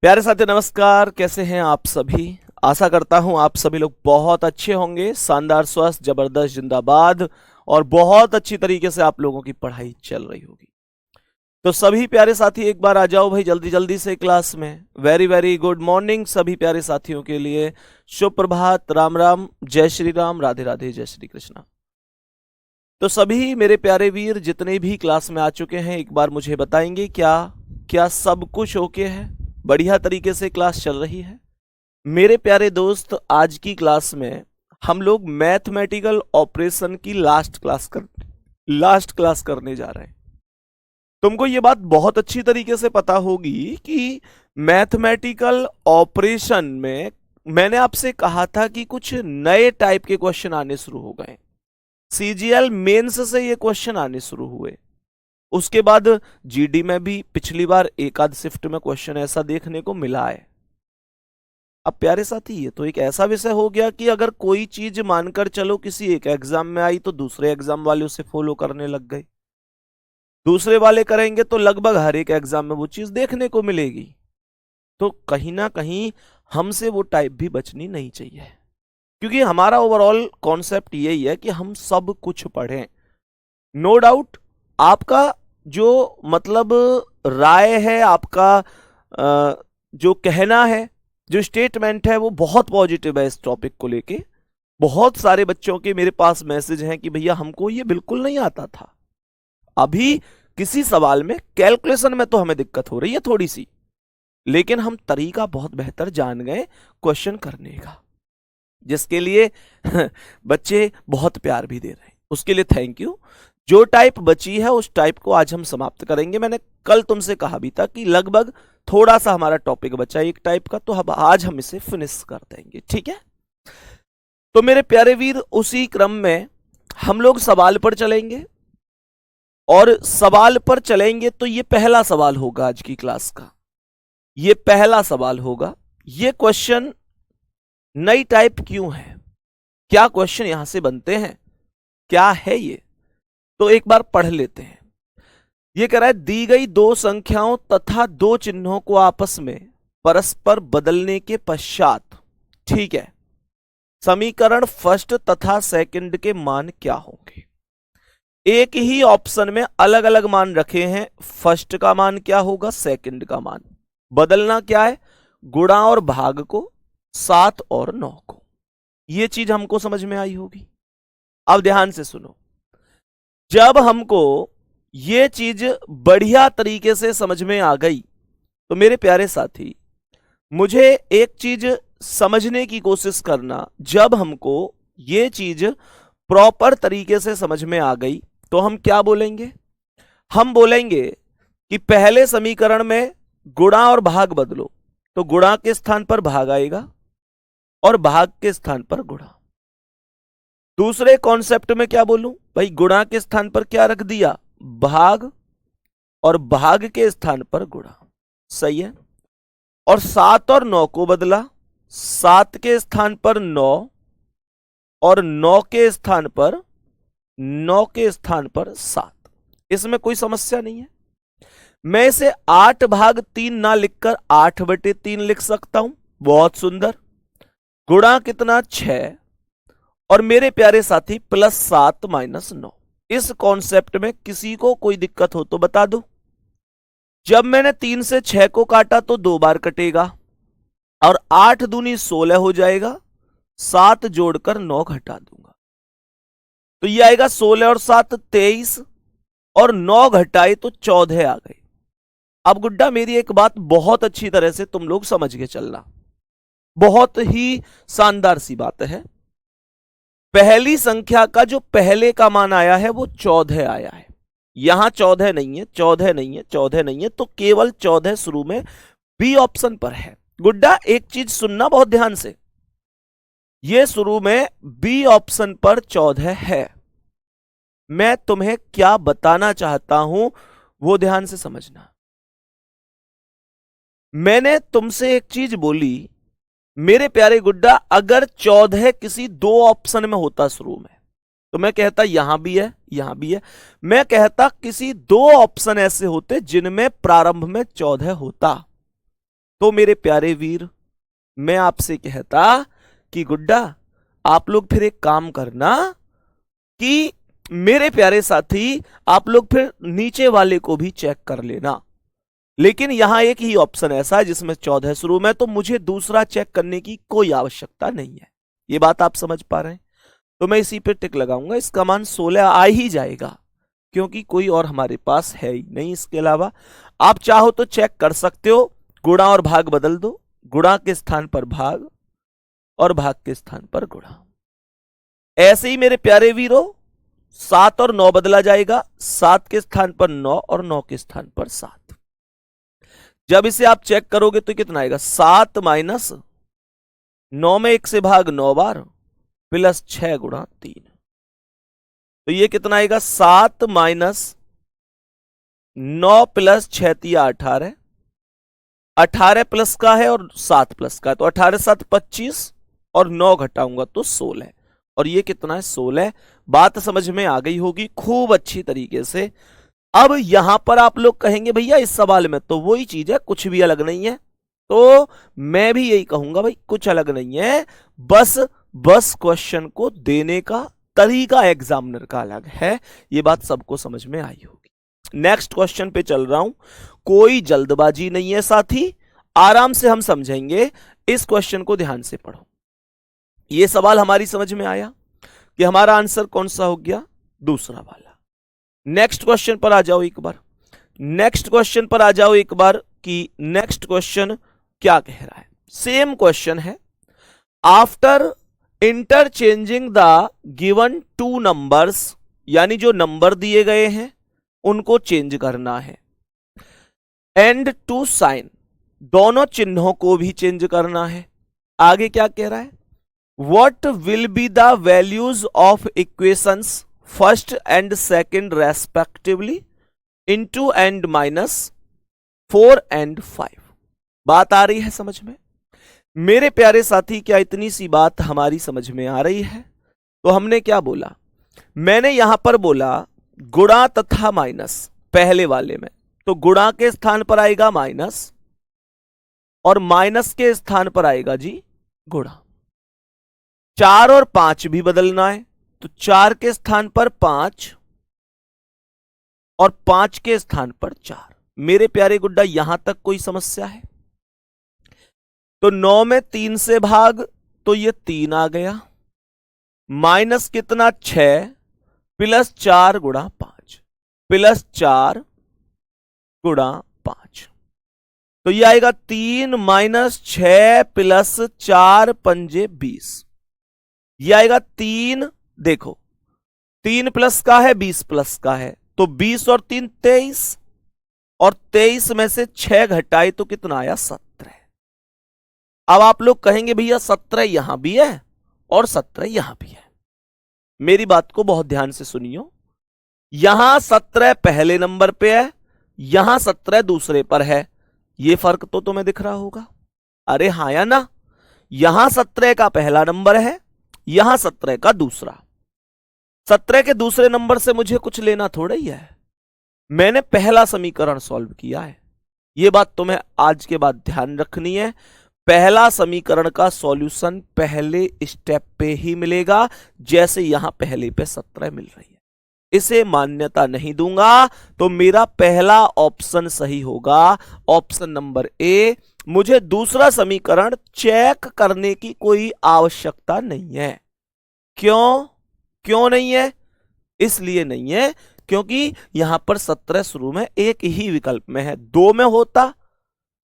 प्यारे साथी नमस्कार। कैसे हैं आप सभी? आशा करता हूं आप सभी लोग बहुत अच्छे होंगे। शानदार, स्वस्थ, जबरदस्त, जिंदाबाद और बहुत अच्छी तरीके से आप लोगों की पढ़ाई चल रही होगी। तो सभी प्यारे साथी एक बार आ जाओ भाई, जल्दी जल्दी से क्लास में। वेरी वेरी गुड मॉर्निंग सभी प्यारे साथियों के लिए। शुभ प्रभात, राम राम, जय श्री राम, राधे राधे, जय श्री कृष्णा। तो सभी मेरे प्यारे वीर जितने भी क्लास में आ चुके हैं, एक बार मुझे बताएंगे क्या क्या सब कुछ ओके है? बढ़िया तरीके से क्लास चल रही है? मेरे प्यारे दोस्त, आज की क्लास में हम लोग मैथमेटिकल ऑपरेशन की लास्ट क्लास करने जा रहे हैं। तुमको ये बात बहुत अच्छी तरीके से पता होगी कि मैथमेटिकल ऑपरेशन में मैंने आपसे कहा था कि कुछ नए टाइप के क्वेश्चन आने शुरू हो गए। सीजीएल मेंस से ये क्वेश्चन आने शुरू हुए। उसके बाद जीडी में भी पिछली बार एक आध शिफ्ट में क्वेश्चन ऐसा देखने को मिला है। अब प्यारे साथी, ये तो एक ऐसा विषय हो गया कि अगर कोई चीज मानकर चलो किसी एक एग्जाम में आई तो दूसरे एग्जाम वाले उसे फॉलो करने लग गए, दूसरे वाले करेंगे तो लगभग हर एक एग्जाम में वो चीज देखने को मिलेगी। तो कहीं ना कहीं हमसे वो टाइप भी बचनी नहीं चाहिए, क्योंकि हमारा ओवरऑल कॉन्सेप्ट यही है कि हम सब कुछ पढ़ें। नो डाउट आपका जो मतलब राय है, आपका जो कहना है, जो स्टेटमेंट है, वो बहुत पॉजिटिव है इस टॉपिक को लेके। बहुत सारे बच्चों के मेरे पास मैसेज हैं कि भैया हमको ये बिल्कुल नहीं आता था। अभी किसी सवाल में कैलकुलेशन में तो हमें दिक्कत हो रही है थोड़ी सी, लेकिन हम तरीका बहुत बेहतर जान गए क्वेश्चन करने का, जिसके लिए बच्चे बहुत प्यार भी दे रहे हैं। उसके लिए थैंक यू। जो टाइप बची है उस टाइप को आज हम समाप्त करेंगे। मैंने कल तुमसे कहा भी था कि लगभग थोड़ा सा हमारा टॉपिक बचा है एक टाइप का, तो अब आज हम इसे फिनिश कर देंगे, ठीक है? तो मेरे प्यारे वीर, उसी क्रम में हम लोग सवाल पर चलेंगे, और सवाल पर चलेंगे तो ये पहला सवाल होगा आज की क्लास का। ये पहला सवाल होगा। ये क्वेश्चन नई टाइप क्यों है? क्या क्वेश्चन यहां से बनते हैं? क्या है ये? तो एक बार पढ़ लेते हैं। ये कह रहा है, दी गई दो संख्याओं तथा दो चिन्हों को आपस में परस्पर बदलने के पश्चात, ठीक है, समीकरण फर्स्ट तथा सेकंड के मान क्या होंगे? एक ही ऑप्शन में अलग अलग मान रखे हैं। फर्स्ट का मान क्या होगा, सेकंड का मान। बदलना क्या है? गुणा और भाग को, 7 और 9 को। यह चीज हमको समझ में आई होगी। अब ध्यान से सुनो। जब हमको ये चीज बढ़िया तरीके से समझ में आ गई तो मेरे प्यारे साथी, मुझे एक चीज समझने की कोशिश करना। जब हमको ये चीज प्रॉपर तरीके से समझ में आ गई तो हम क्या बोलेंगे? हम बोलेंगे कि पहले समीकरण में गुणा और भाग बदलो, तो गुणा के स्थान पर भाग आएगा और भाग के स्थान पर गुणा। दूसरे कॉन्सेप्ट में क्या बोलूं भाई? गुणा के स्थान पर क्या रख दिया? भाग, और भाग के स्थान पर गुणा। सही है। और 7 और 9 को बदला। 7 के स्थान पर 9 और 9 के स्थान पर 7। इसमें कोई समस्या नहीं है। मैं इसे 8 भाग 3 ना लिखकर 8/3 लिख सकता हूं। बहुत सुंदर। गुणा कितना? 6। और मेरे प्यारे साथी +7 - 9। इस कॉन्सेप्ट में किसी को कोई दिक्कत हो तो बता दो। जब मैंने 3 से 6 को काटा तो 2 बार कटेगा, और 8 दूनी 16 हो जाएगा। 7 जोड़कर 9 घटा दूंगा तो ये आएगा 16 और 7 23, और 9 घटाए तो 14 आ गए। अब गुड्डा, मेरी एक बात बहुत अच्छी तरह से तुम लोग समझ के चलना। बहुत ही शानदार सी बात है। पहली संख्या का जो पहले का मान आया है वो 14 आया है। यहां 14 नहीं है, 14 नहीं है, 14 नहीं है, तो केवल 14 शुरू में बी ऑप्शन पर है। गुड्डा, एक चीज सुनना बहुत ध्यान से। ये शुरू में बी ऑप्शन पर 14 है। मैं तुम्हें क्या बताना चाहता हूं वो ध्यान से समझना। मैंने तुमसे एक चीज बोली मेरे प्यारे गुड्डा, अगर 14 किसी 2 ऑप्शन में होता शुरू में, तो मैं कहता यहां भी है, यहां भी है। मैं कहता किसी 2 ऑप्शन ऐसे होते जिनमें प्रारंभ में 14 होता, तो मेरे प्यारे वीर, मैं आपसे कहता कि गुड्डा आप लोग फिर एक काम करना कि मेरे प्यारे साथी आप लोग फिर नीचे वाले को भी चेक कर लेना। लेकिन यहां एक ही ऑप्शन ऐसा है जिसमें 14 शुरू में, तो मुझे दूसरा चेक करने की कोई आवश्यकता नहीं है। ये बात आप समझ पा रहे हैं? तो मैं इसी पे टिक लगाऊंगा, इसका मान 16 आ ही जाएगा क्योंकि कोई और हमारे पास है ही नहीं इसके अलावा। आप चाहो तो चेक कर सकते हो, गुणा और भाग बदल दो, गुणा के स्थान पर भाग और भाग के स्थान पर गुणा। ऐसे ही मेरे प्यारे वीरों 7 और 9 बदला जाएगा, 7 के स्थान पर 9 और 9 के स्थान पर 7। जब इसे आप चेक करोगे तो कितना आएगा? 7 माइनस 9 में 1 से भाग 9 बार प्लस 6 गुणा 3। तो ये कितना आएगा? 7 माइनस 9 प्लस 6 तिया 18, 18 प्लस का है और 7 प्लस का है, तो 18 7 25 और 9 घटाऊंगा तो 16, और ये कितना है? 16। बात समझ में आ गई होगी खूब अच्छी तरीके से। अब यहां पर आप लोग कहेंगे भैया इस सवाल में तो वही चीज है, कुछ भी अलग नहीं है। तो मैं भी यही कहूंगा भाई कुछ अलग नहीं है, बस क्वेश्चन को देने का तरीका एग्जामिनर का अलग है। ये बात सबको समझ में आई होगी। नेक्स्ट क्वेश्चन पे चल रहा हूं, कोई जल्दबाजी नहीं है साथी, आराम से हम समझेंगे। इस क्वेश्चन को ध्यान से पढ़ो। ये सवाल हमारी समझ में आया कि हमारा आंसर कौन सा हो गया? दूसरा वाला। नेक्स्ट क्वेश्चन पर आ जाओ एक बार, नेक्स्ट क्वेश्चन पर आ जाओ एक बार कि नेक्स्ट क्वेश्चन क्या कह रहा है। सेम क्वेश्चन है, after interchanging the given two numbers, यानी जो नंबर दिए गए हैं उनको चेंज करना है, एंड टू साइन, दोनों चिन्हों को भी चेंज करना है। आगे क्या कह रहा है? What will be the values of equations first and second respectively into and minus 4 and 5। बात आ रही है समझ में? मेरे प्यारे साथी, क्या इतनी सी बात हमारी समझ में आ रही है? तो हमने क्या बोला? मैंने यहां पर बोला गुणा तथा माइनस पहले वाले में, तो गुणा के स्थान पर आएगा माइनस और माइनस के स्थान पर आएगा जी गुणा। 4 और 5 भी बदलना है, तो 4 के स्थान पर 5 और 5 के स्थान पर 4। मेरे प्यारे गुड्डा यहां तक कोई समस्या है? तो 9 में 3 से भाग, तो ये 3 आ गया, माइनस कितना? 6 प्लस 4 गुणा 5 प्लस 4 गुणा 5, तो ये आएगा 3 माइनस 6 प्लस 4 पंजे 20। ये आएगा 3, देखो 3 प्लस का है 20 प्लस का है, तो 20 और 3 23, और 23 में से 6 घटाए तो कितना आया? 17। अब आप लोग कहेंगे भैया 17 यहां भी है और 17 यहां भी है। मेरी बात को बहुत ध्यान से सुनियो, यहां 17 पहले नंबर पे है, यहां 17 दूसरे पर है। ये फर्क तो तुम्हें दिख रहा होगा। अरे हाँ या ना? यहां 17 का पहला नंबर है, यहां 17 का दूसरा। 17 के दूसरे नंबर से मुझे कुछ लेना थोड़ा ही है, मैंने पहला समीकरण सॉल्व किया है। यह बात तुम्हें आज के बाद ध्यान रखनी है। पहला समीकरण का सॉल्यूशन पहले स्टेप पे ही मिलेगा, जैसे यहां पहले पे 17 मिल रही है। इसे मान्यता नहीं दूंगा, तो मेरा पहला ऑप्शन सही होगा, ऑप्शन नंबर ए। मुझे दूसरा समीकरण चेक करने की कोई आवश्यकता नहीं है। क्यों नहीं है? इसलिए नहीं है क्योंकि यहां पर 17 शुरू में एक ही विकल्प में है, 2 में होता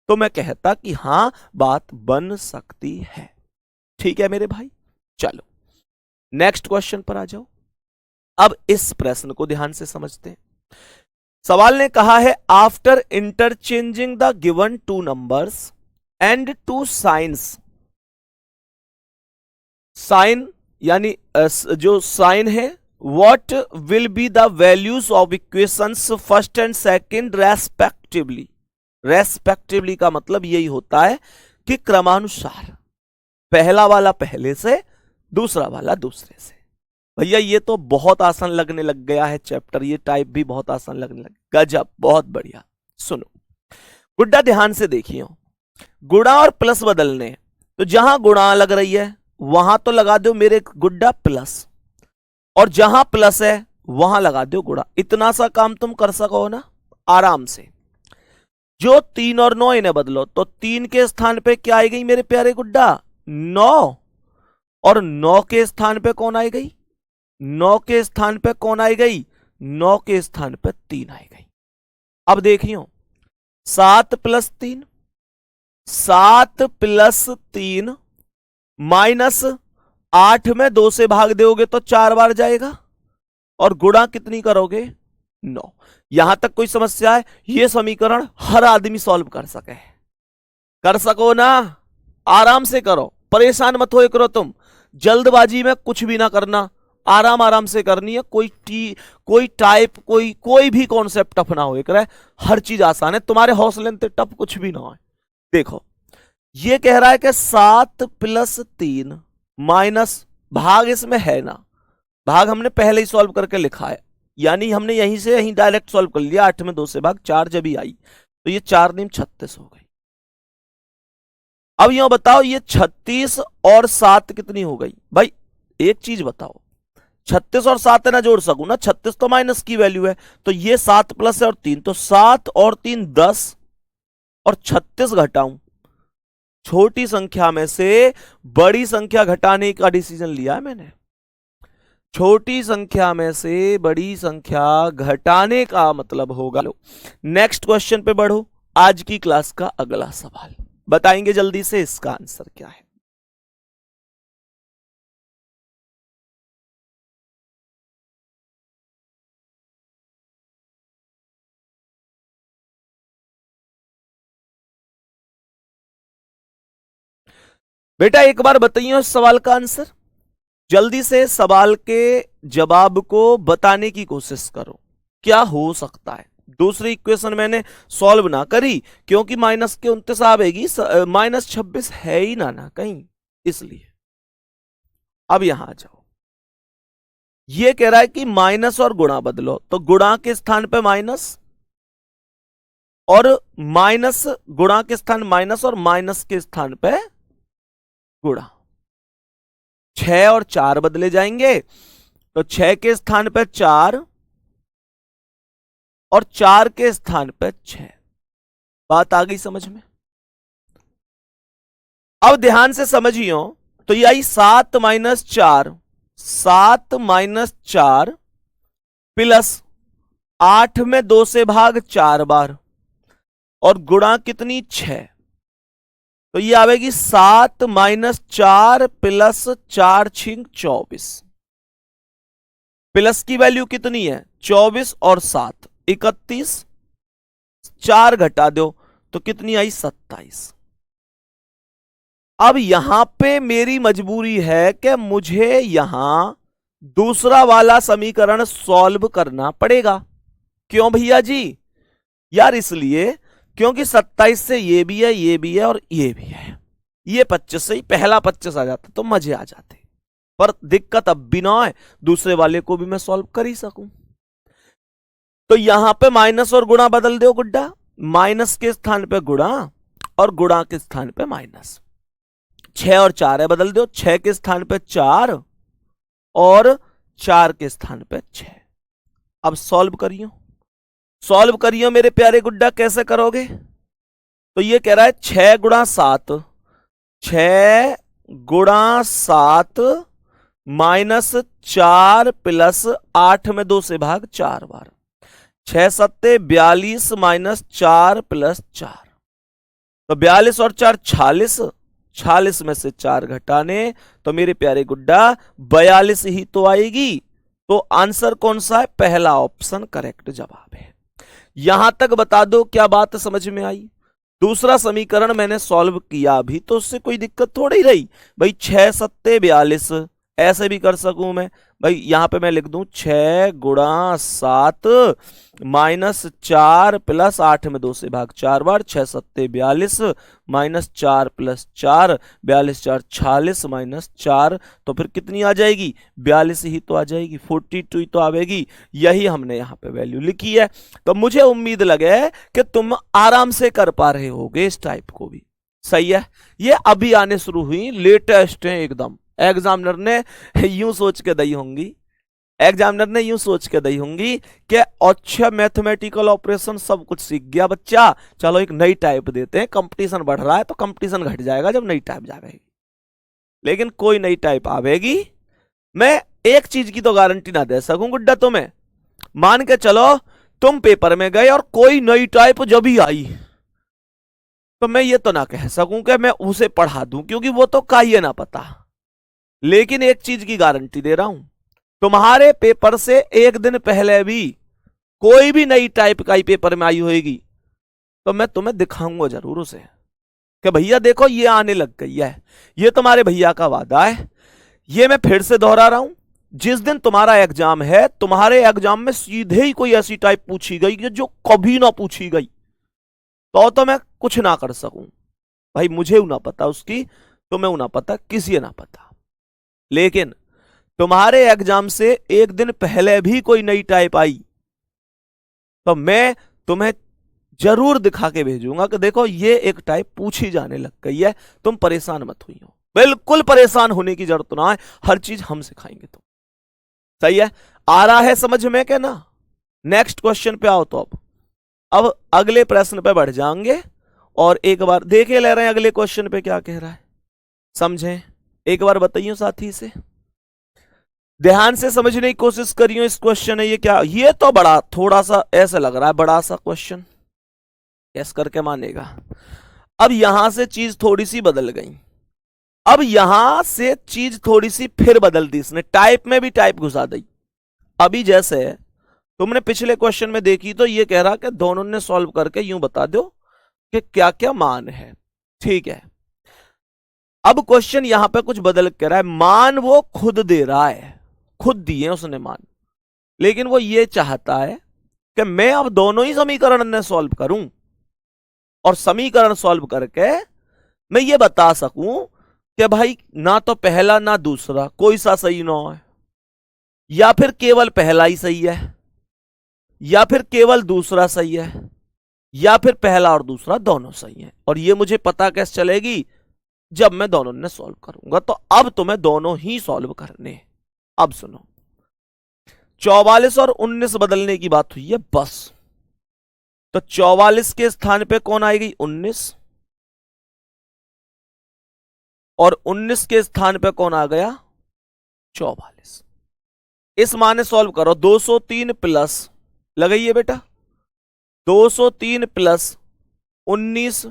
तो मैं कहता कि हां बात बन सकती है। ठीक है मेरे भाई, चलो नेक्स्ट क्वेश्चन पर आ जाओ। अब इस प्रश्न को ध्यान से समझते हैं। सवाल ने कहा है after interchanging the given two numbers and two signs, sign यानी जो साइन है, what will be the values of equations first and second respectively. Respectively का मतलब यही होता है कि क्रमानुसार, पहला वाला पहले से, दूसरा वाला दूसरे से। भैया ये तो बहुत आसान लगने लग गया है चैप्टर, ये टाइप भी बहुत आसान लगने लग गया। गजब, बहुत बढ़िया। सुनो गुड्डा ध्यान से देखिए, गुणा और प्लस बदलने, तो जहां गुणा लग रही है वहां तो लगा दो मेरे गुड्डा प्लस, और जहां प्लस है वहां लगा दो गुणा। इतना सा काम तुम कर सको ना आराम से। जो 3 और 9 इन्हें बदलो, तो 3 के स्थान पे क्या आई गई मेरे प्यारे गुड्डा? 9। और 9 के स्थान पे कौन आई गई? 9 के स्थान पे कौन आई गई? 9 के स्थान पे 3 आई गई। अब देखियो 7 प्लस 3, 7 प्लस 3 माइनस 8 में 2 से भाग दोगे तो 4 बार जाएगा, और गुणा कितनी करोगे? 9। यहां तक कोई समस्या है? यह समीकरण हर आदमी सॉल्व कर सके, कर सको ना? आराम से करो, परेशान मत हो करो तुम, जल्दबाजी में कुछ भी ना करना, आराम आराम से करनी है। कोई टाइप कोई भी कॉन्सेप्ट टफ ना हो, एक हर चीज आसान है, तुम्हारे हौसले से टफ कुछ भी ना हो। देखो ये कह रहा है कि 7 प्लस 3 माइनस, भाग इसमें है ना, भाग हमने पहले ही सॉल्व करके लिखा है, यानी हमने यहीं से यहीं डायरेक्ट सॉल्व कर लिया। 8 में 2 से भाग 4 जब ही आई तो ये 4 नीम 36 हो गई। अब यह बताओ ये 36 और 7 कितनी हो गई? भाई एक चीज बताओ, 36 और 7 ना जोड़ सकूं ना, 36 तो माइनस की वैल्यू है, तो ये 7 प्लस है और 3, तो 7 और 3 10, और 36 घटाऊं, छोटी संख्या में से बड़ी संख्या घटाने का डिसीजन लिया है मैंने। छोटी संख्या में से बड़ी संख्या घटाने का मतलब होगा। लो नेक्स्ट क्वेश्चन पे बढ़ो। आज की क्लास का अगला सवाल बताएंगे जल्दी से, इसका आंसर क्या है? बेटा एक बार बताइए इस सवाल का आंसर, जल्दी से सवाल के जवाब को बताने की कोशिश करो, क्या हो सकता है। दूसरी इक्वेशन मैंने सॉल्व ना करी क्योंकि माइनस के 29 आएगी, माइनस 26 है ही ना कहीं, इसलिए। अब यहां आ जाओ, ये कह रहा है कि माइनस और गुणा बदलो, तो गुणा के स्थान पे माइनस, और माइनस गुणा के स्थान माइनस, और माइनस के स्थान पे गुणा। 6 और 4 बदले जाएंगे, तो 6 के स्थान पे 4 और 4 के स्थान पे 6। बात आ गई समझ में? अब ध्यान से समझियो, तो ये आई 7 माइनस 4, 7 माइनस 4 प्लस 8 में 2 से भाग 4 बार, और गुणा कितनी? 6, तो ये आएगी 7 माइनस 4 प्लस 4 छिंग 24। प्लस की वैल्यू कितनी है? 24 और 7 31, 4 घटा दो तो कितनी आई? 27। अब यहां पे मेरी मजबूरी है कि मुझे यहां दूसरा वाला समीकरण सॉल्व करना पड़ेगा। क्यों भैया जी? यार इसलिए क्योंकि 27 से ये भी है, ये भी है और ये भी है, ये 25 से ही पहला 25 आ जाता तो मजे आ जाते, पर दिक्कत अब भी ना है, दूसरे वाले को भी मैं सॉल्व कर ही सकूं। तो यहां पे माइनस और गुणा बदल दो गुड्डा, माइनस के स्थान पे गुणा और गुणा के स्थान पे माइनस। 6 और 4 है, बदल दो, 6 के स्थान पे 4 और 4 के स्थान पे 6। अब सॉल्व करियो, सॉल्व करियो मेरे प्यारे गुड्डा। कैसे करोगे? तो ये कह रहा है 6 गुणा 7, 6 गुणा 7 माइनस 4 प्लस 8 में 2 से भाग 4 बार, 6 सत्ते 42 माइनस 4 प्लस 4, तो 42 और 4 46, 46 में से 4 घटाने तो मेरे प्यारे गुड्डा 42 ही तो आएगी। तो आंसर कौन सा है? पहला ऑप्शन करेक्ट जवाब है। यहां तक बता दो क्या बात समझ में आई? दूसरा समीकरण मैंने सॉल्व किया अभी, तो उससे कोई दिक्कत थोड़ी रही भाई। 6 सत्ते 42, ऐसे भी कर सकूं मैं भाई, यहां पे मैं लिख दूं 6 गुणा 7 माइनस 4 प्लस 8 में 2 से भाग 4 बार, 6 सत्ते 42 माइनस 4 प्लस 4, 42 4 46 माइनस 4, तो फिर कितनी आ जाएगी? 42 ही तो आ जाएगी, 42 ही तो आवेगी। यही हमने यहां पे वैल्यू लिखी है। तो मुझे उम्मीद लगे कि तुम आराम से कर पा रहे होगे इस टाइप को भी। सही है। ये अभी आने शुरू हुई, लेटेस्ट है एकदम। एग्जामिनर ने यूं सोच के दी होंगी, एग्जामिनर ने यूं सोच के दी होंगी कि अच्छा मैथमेटिकल ऑपरेशन सब कुछ सीख गया बच्चा, चलो एक नई टाइप देते हैं, कंपटीशन बढ़ रहा है तो कंपटीशन घट जाएगा जब नई टाइप जाएगी। लेकिन कोई नई टाइप आवेगी, मैं एक चीज की तो गारंटी ना दे सकूं गुड्डा तुम्हें। मान के चलो तुम पेपर में गए और कोई नई टाइप जब ही आई, तो मैं ये तो ना कह सकूं कि मैं उसे पढ़ा दूं, क्योंकि वो तो का ही ना पता। लेकिन एक चीज की गारंटी दे रहा हूं, तुम्हारे पेपर से एक दिन पहले भी कोई भी नई टाइप का ही पेपर में आई होगी, तो मैं तुम्हें दिखाऊंगा जरूर उसे कि भैया देखो ये आने लग गई है। ये तुम्हारे भैया का वादा है। ये मैं फिर से दोहरा रहा हूं, जिस दिन तुम्हारा एग्जाम है, तुम्हारे एग्जाम में सीधे ही कोई ऐसी टाइप पूछी गई कि जो कभी ना पूछी गई, तो मैं कुछ ना कर सकूं। भाई मुझे ना पता उसकी, तुम्हें ना पता, किसी ना पता। लेकिन तुम्हारे एग्जाम से एक दिन पहले भी कोई नई टाइप आई, तो मैं तुम्हें जरूर दिखा के भेजूंगा कि देखो ये एक टाइप पूछी जाने लग गई है, तुम परेशान मत हुई हो। बिल्कुल परेशान होने की जरूरत ना है, हर चीज हम सिखाएंगे तुम। सही है, आ रहा है समझ में क्या ना? नेक्स्ट क्वेश्चन पे आओ। तो अब अगले प्रश्न पे बढ़ जाएंगे और एक बार देखे ले रहे हैं अगले क्वेश्चन पे क्या कह रहा है, समझें। एक बार बताइए साथी से, ध्यान से समझने की कोशिश करियो। इस क्वेश्चन है ये क्या, ये तो बड़ा थोड़ा सा ऐसा लग रहा है बड़ा सा क्वेश्चन, कैस करके मानेगा। अब यहां से चीज थोड़ी सी बदल गई, अब यहां से चीज थोड़ी सी फिर बदल दी इसने, टाइप में भी टाइप घुसा दी। अभी जैसे तुमने पिछले क्वेश्चन में देखी तो ये कह रहा कि दोनों ने सॉल्व करके यूं बता दो कि क्या क्या मान है, ठीक है। अब क्वेश्चन यहां पे कुछ बदल कर रहा है, मान वो खुद दे रहा है, खुद दिए उसने मान, लेकिन वो ये चाहता है कि मैं अब दोनों ही समीकरण ने सॉल्व करूं और समीकरण सॉल्व करके मैं ये बता सकूं कि भाई ना तो पहला ना दूसरा कोई सा सही ना है, या फिर केवल पहला ही सही है, या फिर केवल दूसरा सही है, या फिर पहला और दूसरा दोनों सही है। और ये मुझे पता कैसे चलेगी, जब मैं दोनों ने सॉल्व करूंगा। तो अब तुम्हें दोनों ही सॉल्व करने। अब सुनो, 44 और 19 बदलने की बात हुई है बस, तो 44 के स्थान पे कौन आएगी, 19, और 19 के स्थान पे कौन आ गया, 44। इस माने सॉल्व करो, 203 प्लस लगाइए बेटा, 203 प्लस 19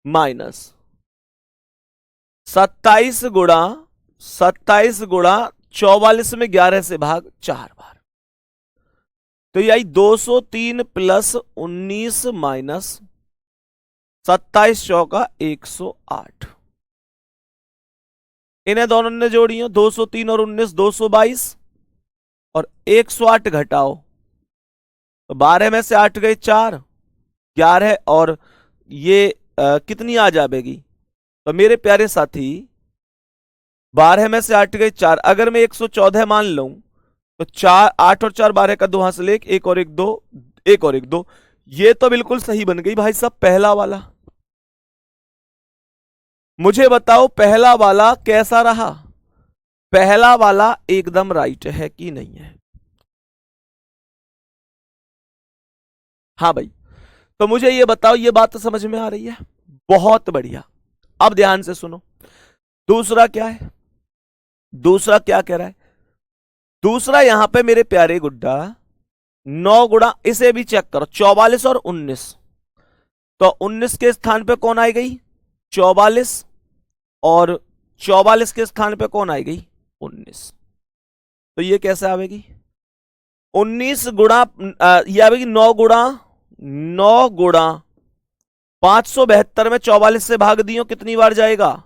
माइनस 27 गुणा 44 में 11 से भाग 4 बार, तो यही 203 प्लस 19 माइनस 27 चौका 108। इन्हें दोनों ने जोड़ी हो, 203 और 19 222, और 108 घटाओ तो 12 में से 8 गए 4, 11 और ये कितनी आ जाएगी। तो मेरे प्यारे साथी 12 में से 8 गए 4, अगर मैं 114 मान लूं तो 4 8 और 4 12 का 2 हाथ से ले, 1 और 1 2, 1 और 1 2, ये तो बिल्कुल सही बन गई भाई साहब पहला वाला। मुझे बताओ पहला वाला कैसा रहा, पहला वाला एकदम राइट है कि नहीं है? हाँ भाई, तो मुझे ये बताओ, ये बात तो समझ में आ रही है, बहुत बढ़िया। अब ध्यान से सुनो, दूसरा क्या है, दूसरा क्या कह रहा है, दूसरा यहां पे मेरे प्यारे गुड्डा 9 गुणा, इसे भी चेक करो, 44 और 19, तो 19 के स्थान पे कौन आई गई, 44, और 44 के स्थान पे कौन आई गई, 19, तो ये कैसे आवेगी, 19 गुणा ये आवेगी 9 गुणा 572 में 44 से भाग दियो, कितनी बार जाएगा,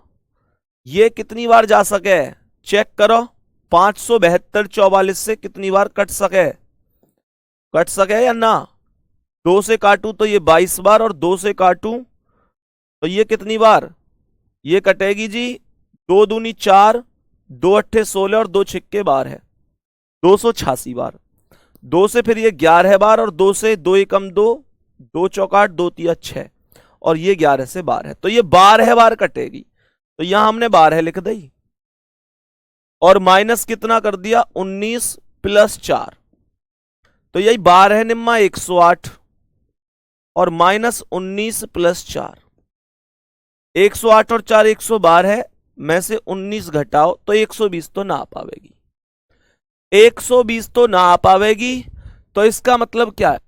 ये कितनी बार जा सके चेक करो, 572 44 से कितनी बार कट सके या ना, 2 से काटूं तो ये 22 बार, और 2 से काटूं तो ये कितनी बार, ये कटेगी जी 2 दूनी 4, 2 अट्ठे 16 और 2 छिक्के 12 है, 286 बार। 2 से फिर ये 11 बार, और 2 से 2 एकम 2, 2 चौका 8, 2 तिया 6, और ये 11 से 12, तो ये 12 बार कटेगी, तो यहां हमने 12 लिख दी और माइनस कितना कर दिया 19 प्लस 4, तो यही 12 निम्मा 108 और माइनस 19 प्लस 4, 108 और 4 112 में से 19 घटाओ तो 120 तो ना आ पावेगी, 120 तो ना आ पावेगी। तो इसका मतलब क्या है?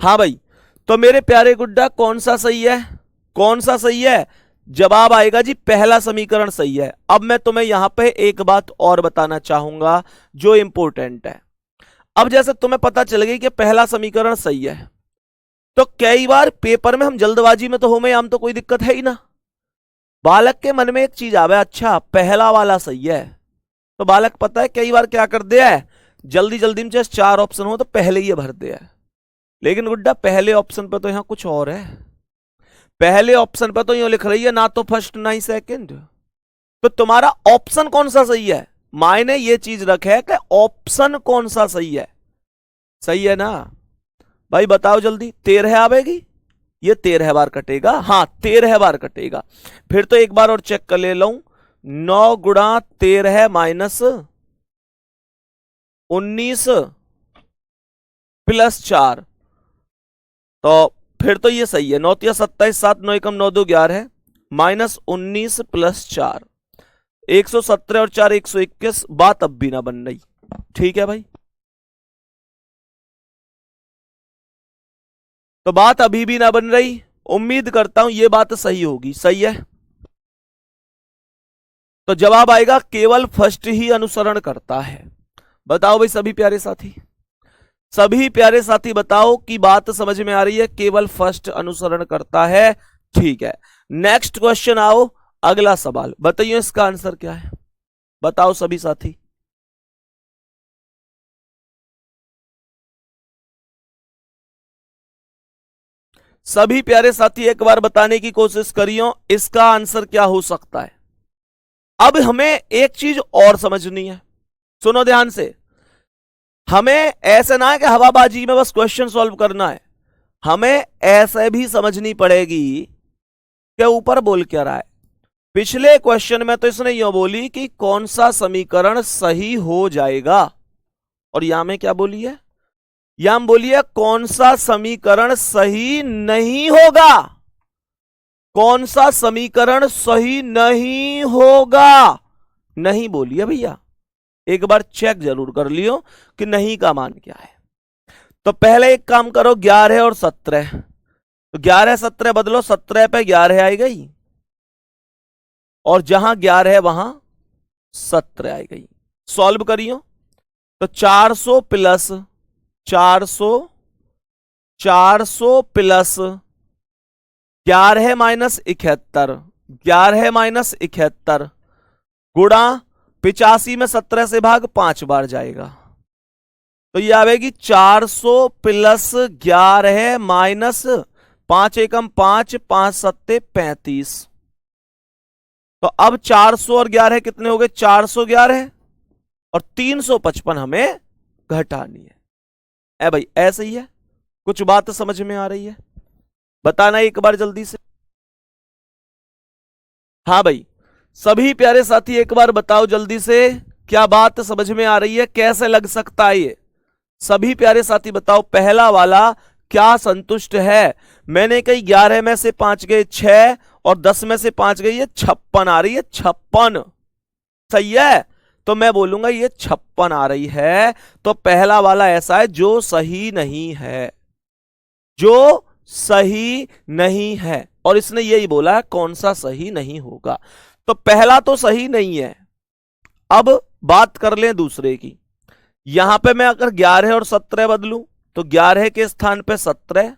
हाँ भाई, तो मेरे प्यारे गुड्डा कौन सा सही है? कौन सा सही है? जवाब आएगा जी पहला समीकरण सही है। अब मैं तुम्हें यहां पे एक बात और बताना चाहूंगा जो इंपॉर्टेंट है। अब जैसे तुम्हें पता चल गई कि पहला समीकरण सही है, तो कई बार पेपर में हम जल्दबाजी में तो हो में हम तो कोई दिक्कत है ही ना, बालक के मन में एक चीज आवे, अच्छा पहला वाला सही है, तो बालक पता है कई बार क्या कर दिया है, जल्दी जल्दी में जैसे 4 ऑप्शन हो तो पहले ही भर दिया है। लेकिन गुड्डा पहले ऑप्शन पर तो यहां कुछ और है, पहले ऑप्शन पर तो यूं लिख रही है ना तो फर्स्ट ना ही सेकंड, तो तुम्हारा ऑप्शन कौन सा सही है? मायने ये चीज रखे कि ऑप्शन कौन सा सही है, सही है ना भाई? बताओ जल्दी, 13 आवेगी, ये 13 बार कटेगा, हाँ 13 बार कटेगा। फिर तो एक बार और चेक कर ले लूं, 9 गुणा 13 माइनस 19 प्लस 4, तो फिर तो ये सही है, 9 या 27, 7 9 एकम 9 2 11 माइनस 19 प्लस 4, 117 और 4 121, बात अब भी ना बन रही। ठीक है भाई, तो बात अभी भी ना बन रही, उम्मीद करता हूं ये बात सही होगी, सही है। तो जवाब आएगा केवल फर्स्ट ही अनुसरण करता है। बताओ भाई सभी प्यारे साथी, सभी प्यारे साथी बताओ कि बात समझ में आ रही है, केवल फर्स्ट अनुसरण करता है। ठीक है, नेक्स्ट क्वेश्चन आओ, अगला सवाल बताइए इसका आंसर क्या है, बताओ सभी साथी। सभी प्यारे साथी एक बार बताने की कोशिश करियो इसका आंसर क्या हो सकता है। अब हमें एक चीज और समझनी है, सुनो ध्यान से, हमें ऐसे ना है कि हवाबाजी में बस क्वेश्चन सॉल्व करना है, हमें ऐसे भी समझनी पड़ेगी कि ऊपर बोल क्या रहा है। पिछले क्वेश्चन में तो इसने यह बोली कि कौन सा समीकरण सही हो जाएगा, और यहां में क्या बोली है, यहां हम बोलिए कौन सा समीकरण सही नहीं होगा, कौन सा समीकरण सही नहीं होगा, नहीं बोलिए भैया, एक बार चेक जरूर कर लियो कि नहीं का मान क्या है। तो पहले एक काम करो, 11 और 17, तो 11 17 बदलो, 17 पे 11 आई गई और जहां 11 है वहां 17 आई गई, सॉल्व करियो तो 400 प्लस 400, 400 प्लस 11 माइनस 71, 11 माइनस 71 गुणा 85 में 17 से भाग 5 बार जाएगा, तो ये आवेगी 400 प्लस 11 माइनस 5 एकम 5 5 सत्ते 35, तो अब 400 और 11 कितने हो गए, 411 और 355 हमें घटानी है। ए भाई ऐसे ही है, कुछ बात समझ में आ रही है, बताना एक बार जल्दी से। हाँ भाई सभी प्यारे साथी एक बार बताओ जल्दी से, क्या बात समझ में आ रही है, कैसे लग सकता है ये, सभी प्यारे साथी बताओ। पहला वाला क्या संतुष्ट है? मैंने कही 11 में से 5 गए 6 और 10 में से 5 गई, ये 56 आ रही है, 56 सही है, तो मैं बोलूंगा ये 56 आ रही है। तो पहला वाला ऐसा है जो सही नहीं है, जो सही नहीं है, और इसने यही बोला है कौन सा सही नहीं होगा, तो पहला तो सही नहीं है। अब बात कर लें दूसरे की, यहां पे मैं अगर 11 और 17 बदलूं तो 11 के स्थान पे 17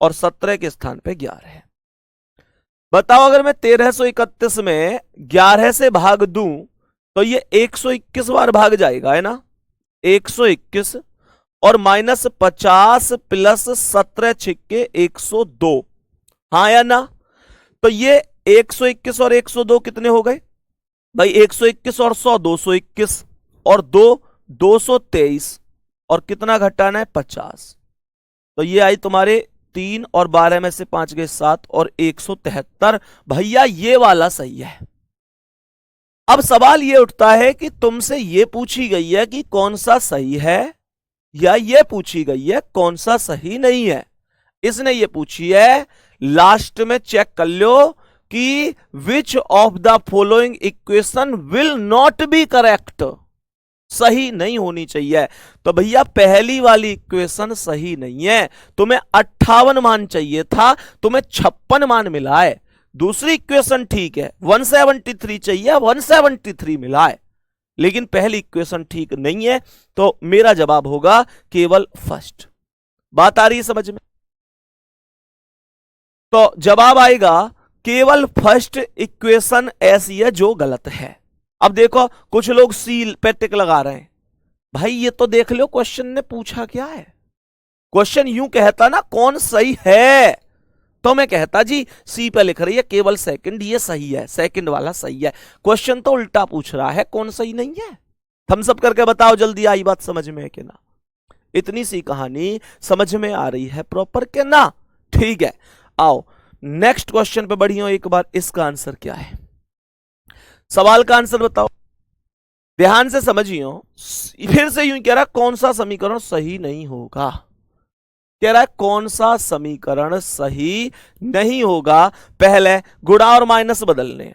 और 17 के स्थान पे 11। बताओ अगर मैं 1331 में 11 से भाग दूं तो ये 121 बार भाग जाएगा, है ना, 121 और माइनस 50 प्लस 17 छिक्के 102, हाँ या ना, तो ये 121 और 102 कितने हो गए भाई, 121 और 100 221 और 2 223 और कितना घटाना है 50, तो ये आई तुम्हारे 3 और 12 में से 5 गए 7 और 173। भैया ये वाला सही है। अब सवाल ये उठता है कि तुमसे ये पूछी गई है कि कौन सा सही है, या ये पूछी गई है कौन सा सही नहीं है। इसने ये पूछी है, लास्ट में चेक कर लो कि which of the following equation will not be correct, सही नहीं होनी चाहिए। तो भैया पहली वाली इक्वेशन सही नहीं है, तुम्हें 58 मान चाहिए था, तुम्हें 56 मान मिला है। दूसरी इक्वेशन ठीक है, 173 चाहिए, 173 मिला है, लेकिन पहली इक्वेशन ठीक नहीं है। तो मेरा जवाब होगा केवल फर्स्ट। बात आ रही है समझ में? तो जवाब आएगा केवल फर्स्ट इक्वेशन ऐसी है जो गलत है। अब देखो कुछ लोग सी पे टिक लगा रहे हैं। भाई ये तो देख लो क्वेश्चन ने पूछा क्या है। क्वेश्चन यूं कहता ना कौन सही है, तो मैं कहता जी सी पे लिख रही है केवल सेकंड, ये सही है, सेकंड वाला सही है। क्वेश्चन तो उल्टा पूछ रहा है, कौन सही नहीं है। थम्स अप करके बताओ जल्दी, आई बात समझ में है कि ना? इतनी सी कहानी समझ में आ रही है प्रॉपर के ना? ठीक है, आओ नेक्स्ट क्वेश्चन पे बढ़ियो एक बार। इसका आंसर क्या है? सवाल का आंसर बताओ, ध्यान से समझियो। फिर से यूं कह रहा है कौन सा समीकरण सही नहीं होगा, कह रहा है कौन सा समीकरण सही नहीं होगा। पहले गुणा और माइनस बदलने,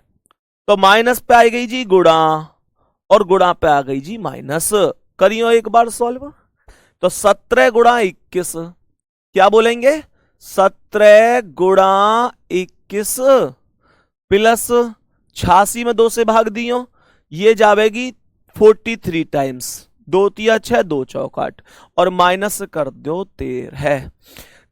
तो माइनस पे आ गई जी गुणा और गुणा पे आ गई जी माइनस। करियो एक बार सॉल्व। तो 17 गुणा 21, क्या बोलेंगे? 17 गुणा 21 प्लस 86 में 2 से भाग दियो, ये जावेगी 43 टाइम्स, 2 तिया 6, 2 चौक 8 और माइनस कर दो 13 है।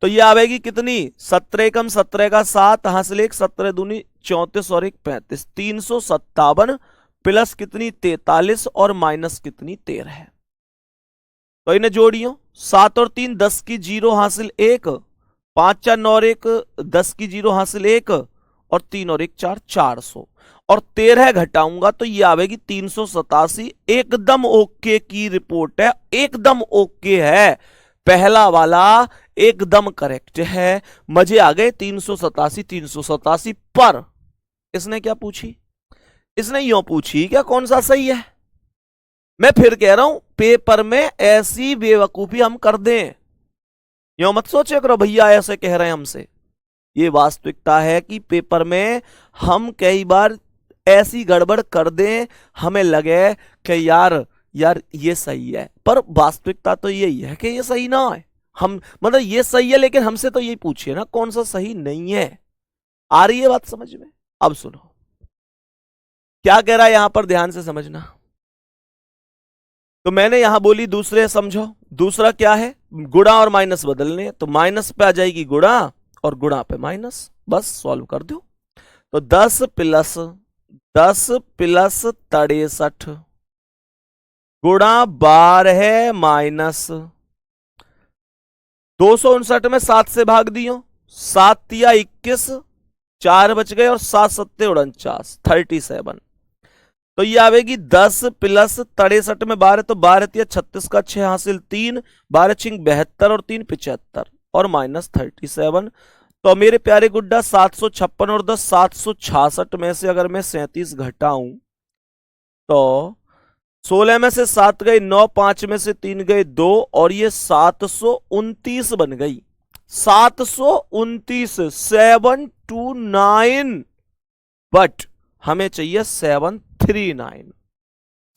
तो ये आवेगी कितनी? 17 कम 17 का 7, हासिल 1, 17 दूनी 34 और 1 35, 357 प्लस कितनी 43 और माइनस कितनी 13 है। तो इन्हें जोड़ियो, 7 और 3 10 की 0 हासिल 1, 5 4 9 और 1 10 की 0 हासिल 1 और 3 और 1 4, 400 और 13 घटाऊंगा तो ये आवेगी 387। एकदम ओके की रिपोर्ट है, एकदम ओके है, पहला वाला एकदम करेक्ट है। मजे आ गए। 387 पर इसने क्या पूछी? इसने यूं पूछी क्या कौन सा सही है। मैं फिर कह रहा हूं पेपर में ऐसी बेवकूफी हम कर दें, यूं मत सोचे करो भैया ऐसे कह रहे हैं हमसे। ये वास्तविकता है कि पेपर में हम कई बार ऐसी गड़बड़ कर दें, हमें लगे कि यार ये सही है, पर वास्तविकता तो यही है कि ये सही ना है। हम मतलब ये सही है लेकिन हमसे तो यही पूछिए ना कौन सा सही नहीं है। आ रही है बात समझ में? अब सुनो क्या कह रहा है यहां पर, ध्यान से समझना। तो मैंने यहां बोली दूसरे, समझो दूसरा क्या है? गुणा और माइनस बदलने, तो माइनस पे आ जाएगी गुणा और गुणा पे माइनस, बस सॉल्व कर दो। तो 10 प्लस 63 गुणा 12 माइनस 259 में 7 से भाग दियो, 7 तिया 21, 4 बच गए और 7 सत्ते 49, 37। तो ये आवेगी 10 प्लस 63 में 12, तो 12 तिया 36 का 6 हासिल 3, 12 छिंग 72 और 3 75 और माइनस 37। तो मेरे प्यारे गुड्डा 756 और 10 766 में से अगर मैं 37 घटाऊं तो 16 में से 7 गए 9, 5 में से 3 गए 2 और ये 729 बन गई। 729 729, बट हमें चाहिए 739,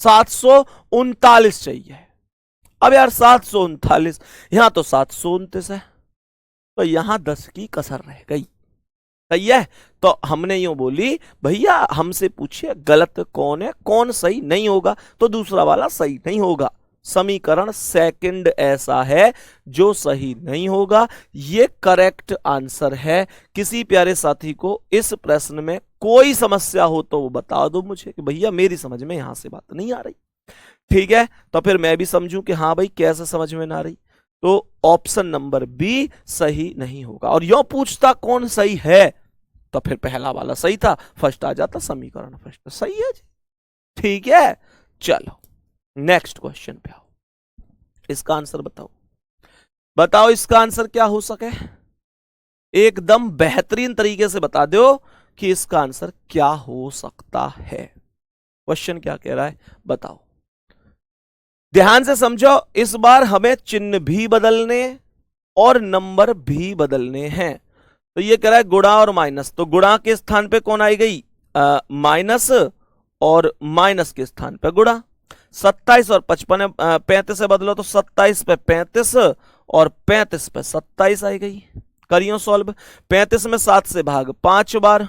739 चाहिए। अब यार 739, यहां तो 729 है, तो यहां 10 की कसर रह गई। सही है? तो हमने यूं बोली भैया हमसे पूछिए गलत कौन है, कौन सही नहीं होगा, तो दूसरा वाला सही नहीं होगा। समीकरण सेकंड ऐसा है जो सही नहीं होगा, ये करेक्ट आंसर है। किसी प्यारे साथी को इस प्रश्न में कोई समस्या हो तो वो बता दो मुझे कि भैया मेरी समझ में यहां से बात नहीं आ रही। ठीक है, तो फिर मैं भी समझूं कि हाँ भाई कैसे समझ में ना रही, तो ऑप्शन नंबर बी सही नहीं होगा। और यो पूछता कौन सही है, तो फिर पहला वाला सही था, फर्स्ट आ जाता, समीकरण फर्स्ट सही है जी। ठीक है, चलो नेक्स्ट क्वेश्चन पे आओ, इसका आंसर बताओ। बताओ इसका आंसर क्या हो सके, एकदम बेहतरीन तरीके से बता दो कि इसका आंसर क्या हो सकता है। क्वेश्चन क्या कह रहा है बताओ, ध्यान से समझो। इस बार हमें चिन्ह भी बदलने और नंबर भी बदलने हैं। तो ये कह रहा है गुणा और माइनस, तो गुणा के स्थान पे कौन आई गई, माइनस, और माइनस के स्थान पे गुणा। 27 और 55 35 से बदलो तो 27 पे 35 और 35 पे 27 आई गई। करियो सॉल्व। 35 में 7 से भाग 5 बार,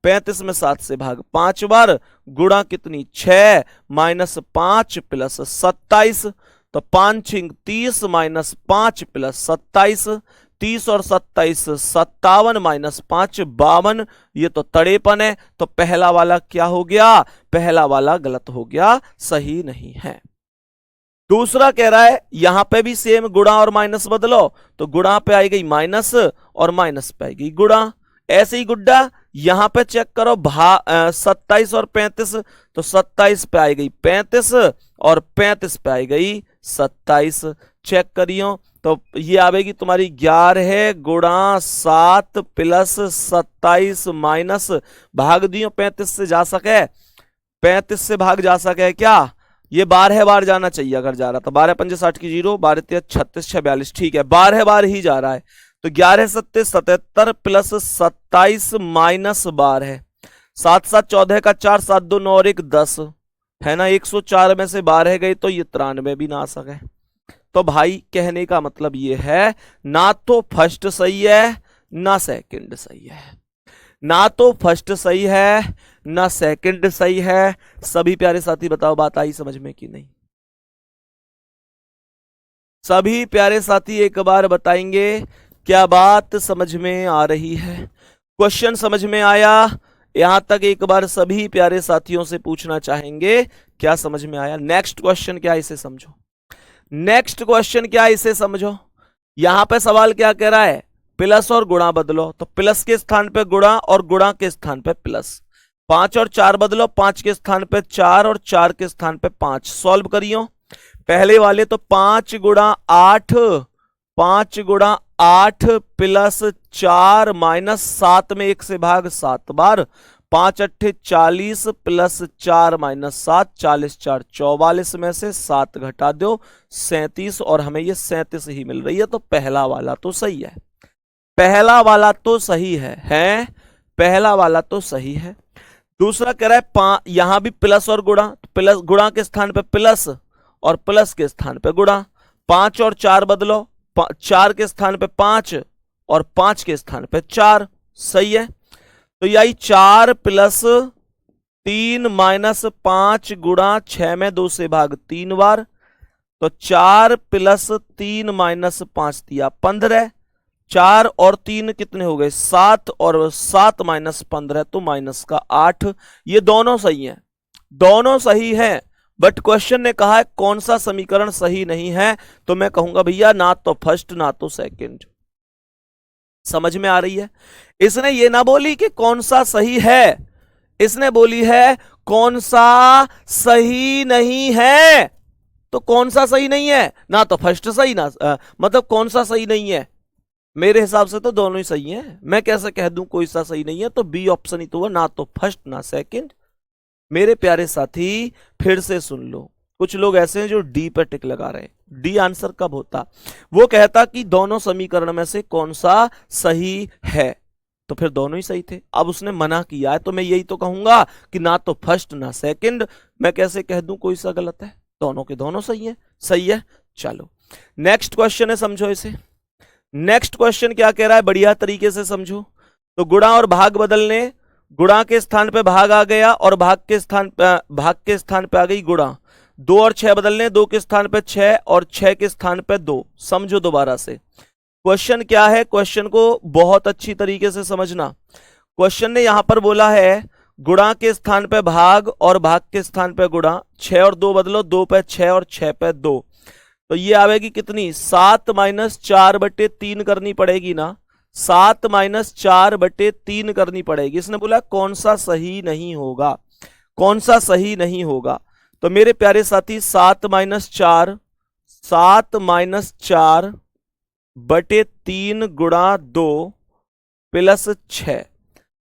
35 में 7 से भाग 5 बार, गुणा कितनी 6 माइनस 5 प्लस 27, तो 5 छिंग 30 माइनस 5 प्लस 27, 30 और 27 57 माइनस 5 52, ये तो तड़ेपन है। तो पहला वाला क्या हो गया, पहला वाला गलत हो गया, सही नहीं है। दूसरा कह रहा है यहां पे भी सेम गुणा और माइनस बदलो, तो गुणा पे आई गई माइनस और माइनस पे आई गई गुणा। ऐसे ही गुड्डा यहां पे चेक करो 27 और 35, तो 27 पे आई गई 35 और 35 पे आई गई 27। चेक करियो तो ये आवेगी तुम्हारी 11 गुणा 7 प्लस 27 माइनस, भाग दियो 35 से जा सके, 35 से भाग जा सके क्या, ये 12 बार जाना चाहिए अगर जा रहा था। 12 पंजे 60 की 0, 12 3 36 6 42, ठीक है 12 बार ही जा रहा है। तो 11 सत्ते 77 प्लस 27 माइनस 12, 7 7 14 का 4, 7 2 9 और 1 10 है ना। 104 में से 12 गई तो ये 93 भी ना आ सके। तो भाई कहने का मतलब ये है, ना तो फर्स्ट सही है ना सेकंड सही है, ना तो फर्स्ट सही है ना सेकंड सही है। सभी प्यारे साथी बताओ बात आई समझ में कि नहीं, सभी प्यारे साथी एक बार बताएंगे क्या बात समझ में आ रही है। क्वेश्चन समझ में आया, यहां तक एक बार सभी प्यारे साथियों से पूछना चाहेंगे क्या समझ में आया। नेक्स्ट क्वेश्चन क्या, इसे समझो। नेक्स्ट क्वेश्चन क्या, इसे समझो। यहां पे सवाल क्या कह रहा है, प्लस और गुणा बदलो, तो प्लस के स्थान पे गुणा और गुणा के स्थान पे प्लस। 5 और 4 बदलो, 5 के स्थान पे 4 और 4 के स्थान पे 5। सॉल्व करियो पहले वाले, तो 5 गुणा 8, 5 गुणा 8 प्लस 4 माइनस 7 में 1 से भाग 7 बार, 5 अट्ठे 40 प्लस 4 माइनस 7, 40 4 44 में से 7 घटा दो 37, और हमें ये 37 ही मिल रही है। तो पहला वाला तो सही है, पहला वाला तो सही है पहला वाला तो सही है। दूसरा कह रहा है यहां भी प्लस और गुणा, प्लस गुणा के स्थान पे प्लस और प्लस के स्थान पे गुणा। 5 और 4 बदलो, 4 के स्थान पे 5 और 5 के स्थान पे 4, सही है। तो यही 4 प्लस 3 माइनस 5 गुणा 6 में 2 से भाग 3 बार, तो 4 प्लस 3 माइनस 5 दिया 15, 4 और 3 कितने हो गए 7, और 7 माइनस 15 तो माइनस का 8। ये दोनों सही हैं, दोनों सही हैं, बट क्वेश्चन ने कहा है कौन सा समीकरण सही नहीं है, तो मैं कहूंगा भैया ना तो फर्स्ट ना तो सेकंड। समझ में आ रही है। इसने ये ना बोली कि कौन सा सही है, इसने बोली है कौन सा सही नहीं है। तो कौन सा सही नहीं है, ना तो फर्स्ट सही ना मतलब कौन सा सही नहीं है, मेरे हिसाब से तो दोनों ही सही हैं। मैं कैसे कह दूं कोई सा सही नहीं है, तो बी ऑप्शन ही तो हुआ, ना तो फर्स्ट ना सेकंड। मेरे प्यारे साथी फिर से सुन लो, कुछ लोग ऐसे हैं जो डी पर टिक लगा रहे हैं। डी आंसर कब होता, वो कहता कि दोनों समीकरण में से कौन सा सही है, तो फिर दोनों ही सही थे। अब उसने मना किया है तो मैं यही तो कहूंगा कि ना तो फर्स्ट ना सेकंड। मैं कैसे कह दूं कोई सा गलत है, दोनों के दोनों सही है, सही है। चलो नेक्स्ट क्वेश्चन है, समझो इसे। नेक्स्ट क्वेश्चन क्या कह रहा है, बढ़िया तरीके से समझो। तो गुणा और भाग बदलने, गुणा के स्थान पे भाग आ गया और भाग के स्थान पे आ गई गुणा। 2 और 6 बदलने, 2 के स्थान पे 6 और 6 के स्थान पे 2। समझो दोबारा से क्वेश्चन क्या है, क्वेश्चन को बहुत अच्छी तरीके से समझना। क्वेश्चन ने यहां पर बोला है गुणा के स्थान पे भाग और भाग के स्थान पे गुणा। 6 और 2 बदलो, 2 पे 6 और 6 पे 2, तो ये आवेगी कितनी 7 माइनस 4/3 करनी पड़ेगी ना, 7 माइनस 4/3 करनी पड़ेगी। इसने बोला कौन सा सही नहीं होगा, कौन सा सही नहीं होगा। तो मेरे प्यारे साथी 7 माइनस 4, 7 माइनस 4 बटे 3 गुणा 2 प्लस 6।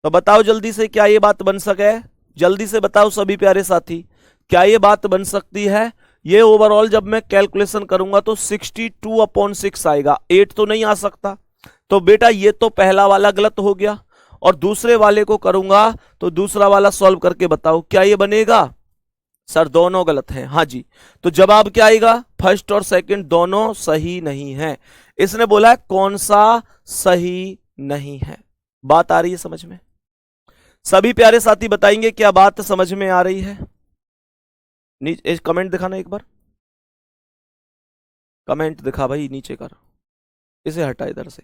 तो बताओ जल्दी से, क्या ये बात बन सके? जल्दी से बताओ सभी प्यारे साथी, क्या ये बात बन सकती है? ये ओवरऑल जब मैं कैलकुलेशन करूंगा तो 62/6 आएगा, 8 तो नहीं आ सकता। तो बेटा ये तो पहला वाला गलत हो गया, और दूसरे वाले को करूंगा तो दूसरा वाला सॉल्व करके बताओ क्या ये बनेगा? सर दोनों गलत हैं। हाँ जी, तो जवाब क्या आएगा? फर्स्ट और सेकंड दोनों सही नहीं है। इसने बोला है कौन सा सही नहीं है। बात आ रही है समझ में? सभी प्यारे साथी बताएंगे क्या बात समझ में आ रही है? नीचे कमेंट दिखाना एक बार, कमेंट दिखा भाई, नीचे कर, इसे हटा इधर से,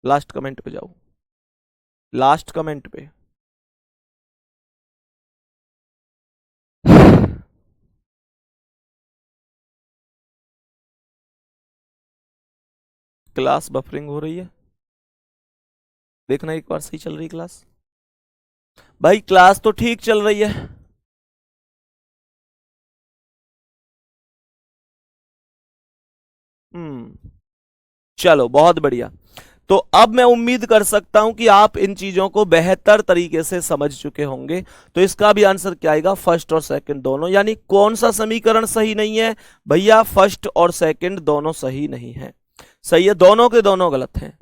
लास्ट कमेंट पे जाओ, लास्ट कमेंट पे। क्लास बफरिंग हो रही है, देखना एक बार सही चल रही क्लास। भाई क्लास तो ठीक चल रही है। चलो बहुत बढ़िया। तो अब मैं उम्मीद कर सकता हूं कि आप इन चीजों को बेहतर तरीके से समझ चुके होंगे। तो इसका भी आंसर क्या आएगा? फर्स्ट और सेकंड दोनों। यानी कौन सा समीकरण सही नहीं है भैया? फर्स्ट और सेकंड दोनों सही नहीं है। सही है, दोनों के दोनों गलत हैं।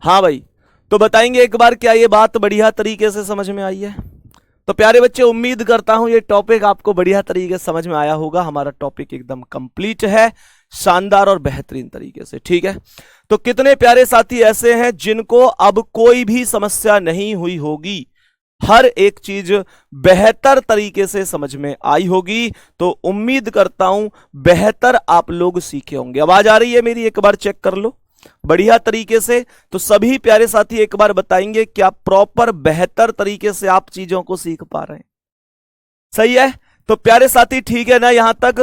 हाँ भाई, तो बताएंगे एक बार क्या ये बात बढ़िया तरीके से समझ में आई है? तो प्यारे बच्चे उम्मीद करता हूं ये टॉपिक आपको बढ़िया तरीके से समझ में आया होगा। हमारा टॉपिक एकदम कंप्लीट है, शानदार और बेहतरीन तरीके से। ठीक है, तो कितने प्यारे साथी ऐसे हैं जिनको अब कोई भी समस्या नहीं हुई होगी, हर एक चीज बेहतर तरीके से समझ में आई होगी? तो उम्मीद करता हूं बेहतर आप लोग सीखे होंगे। आवाज आ रही है मेरी? एक बार चेक कर लो बढ़िया तरीके से। तो सभी प्यारे साथी एक बार बताएंगे क्या प्रॉपर बेहतर तरीके से आप चीजों को सीख पा रहे हैं? सही है, तो प्यारे साथी ठीक है ना यहां तक?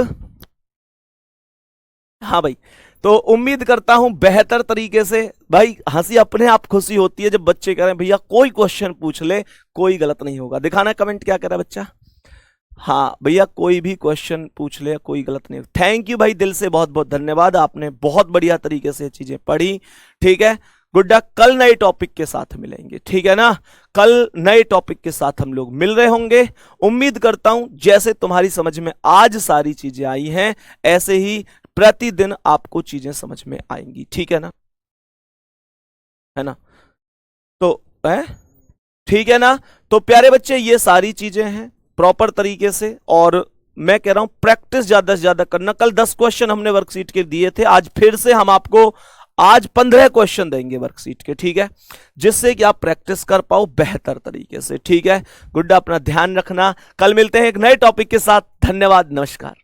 हाँ भाई, तो उम्मीद करता हूं बेहतर तरीके से। भाई हंसी अपने आप खुशी होती है जब बच्चे कह रहे हैं भैया कोई क्वेश्चन पूछ ले, कोई गलत नहीं होगा। दिखाना कमेंट क्या कर रहा है बच्चा? हाँ भैया कोई भी क्वेश्चन पूछ ले, कोई गलत नहीं। थैंक यू भाई, दिल से बहुत बहुत धन्यवाद, आपने बहुत बढ़िया तरीके से चीजें पढ़ी। ठीक है गुड्डा, कल नए टॉपिक के साथ मिलेंगे, ठीक है ना? कल नए टॉपिक के साथ हम लोग मिल रहे होंगे। उम्मीद करता हूं जैसे तुम्हारी समझ में आज सारी चीजें आई हैं, ऐसे ही प्रतिदिन आपको चीजें समझ में आएंगी। ठीक है ना? है ना? तो है ठीक है ना? तो प्यारे बच्चे ये सारी चीजें हैं प्रॉपर तरीके से, और मैं कह रहा हूं प्रैक्टिस ज्यादा से ज्यादा करना। कल 10 क्वेश्चन हमने वर्कशीट के दिए थे, आज फिर से हम आपको आज 15 क्वेश्चन देंगे वर्कशीट के। ठीक है, जिससे कि आप प्रैक्टिस कर पाओ बेहतर तरीके से। ठीक है गुड्डा, अपना ध्यान रखना, कल मिलते हैं एक नए टॉपिक के साथ। धन्यवाद, नमस्कार।